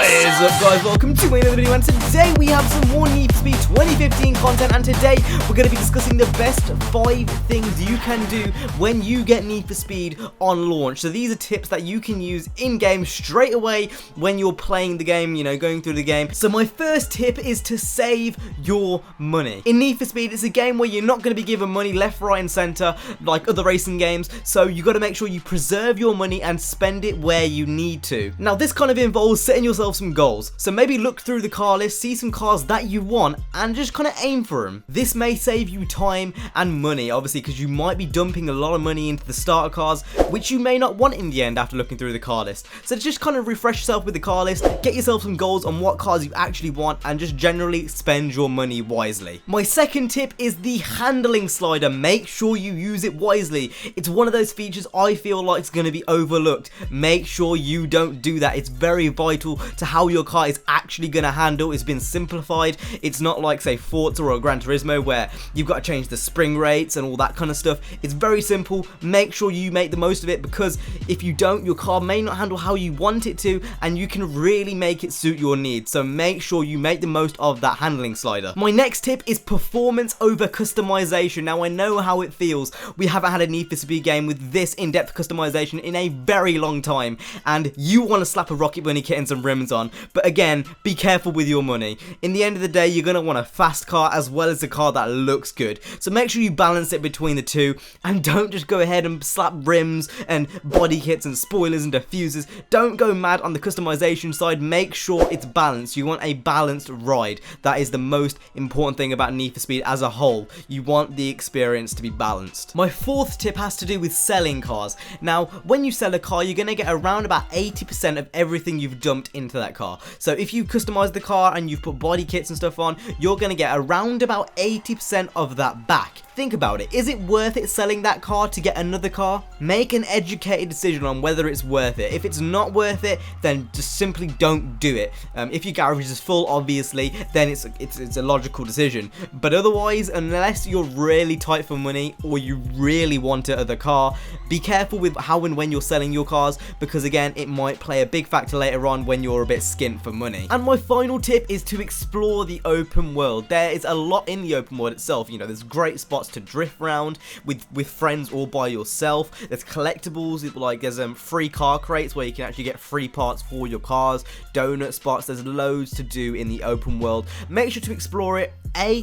What is up, guys? Welcome to another video, and today we have some more Need for Speed 2015 content, and today we're going to be discussing the best 5 things you can do when you get Need for Speed on launch. So these are tips that you can use in-game straight away when you're playing the game, you know, going through the game. So my first tip is to save your money. In Need for Speed, it's a game where you're not going to be given money left, right and center like other racing games, so you got to make sure you preserve your money and spend it where you need to. Now this kind of involves setting yourself some goals, so maybe look through the car list, see some cars that you want and just kind of aim for them. This may save you time and money, obviously, because you might be dumping a lot of money into the starter cars, which you may not want in the end after looking through the car list. So just kind of refresh yourself with the car list, get yourself some goals on what cars you actually want, and just generally spend your money wisely. My second tip is the handling slider. Make sure you use it wisely. It's one of those features I feel like is going to be overlooked. Make sure you don't do that. It's very vital to how your car is actually going to handle. It's been simplified. It's not like, say, Forza or Gran Turismo where you've got to change the spring rates and all that kind of stuff. It's very simple. Make sure you make the most of it, because if you don't, your car may not handle how you want it to, and you can really make it suit your needs. So make sure you make the most of that handling slider. My next tip is performance over customization. Now I know how it feels. We haven't had a Need for Speed game with this in-depth customization in a very long time, and you want to slap a Rocket Bunny kit and some rims on, but again, be careful with your money. In the end of the day, you're going to want a fast car as well as a car that looks good, so make sure you balance it between the two, and don't just go ahead and slap rims and body kits and spoilers and diffusers. Don't go mad on the customization side. Make sure it's balanced. You want a balanced ride. That is the most important thing about Need for Speed as a whole. You want the experience to be balanced. My fourth tip has to do with selling cars. Now, when you sell a car, you're going to get around about 80% of everything you've dumped into that car. So if you customize the car and you've put body kits and stuff on, you're going to get around about 80% of that back. Think about it. Is it worth it selling that car to get another car? Make an educated decision on whether it's worth it. If it's not worth it, then just simply don't do it. If your garage is full, obviously, then it's a logical decision. But otherwise, unless you're really tight for money or you really want another car, be careful with how and when you're selling your cars, because again, it might play a big factor later on when you're a bit skint for money. And my final tip is to explore the open world. There is a lot in the open world itself. You know, there's great spots to drift around with friends or by yourself. There's collectibles, like there's free car crates where you can actually get free parts for your cars, donut spots. There's loads to do in the open world. Make sure to explore it.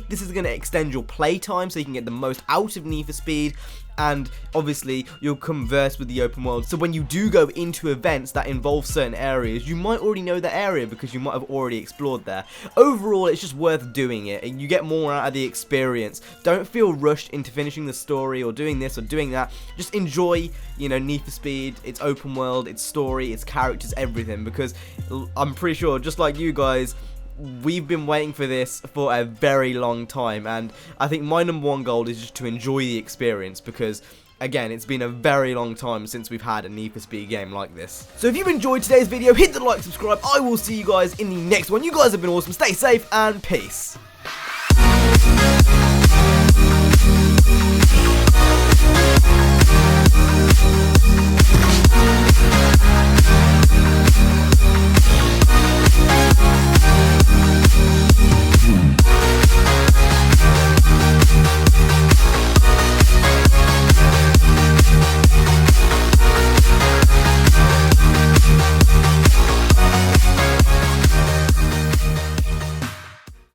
This is going to extend your play time so you can get the most out of Need for Speed, and obviously you'll converse with the open world, so when you do go into events that involve certain areas, you might already know that area because you might have already explored there. Overall, it's just worth doing it, and you get more out of the experience. Don't feel rushed into finishing the story or doing this or doing that. Just enjoy, you know, Need for Speed, its open world, its story, its characters, everything, because I'm pretty sure, just like you guys, we've been waiting for this for a very long time, and I think my number one goal is just to enjoy the experience, because again, it's been a very long time since we've had a Need for Speed game like this. So if you've enjoyed today's video, hit the like, subscribe. I will see you guys in the next one. You guys have been awesome. Stay safe and peace.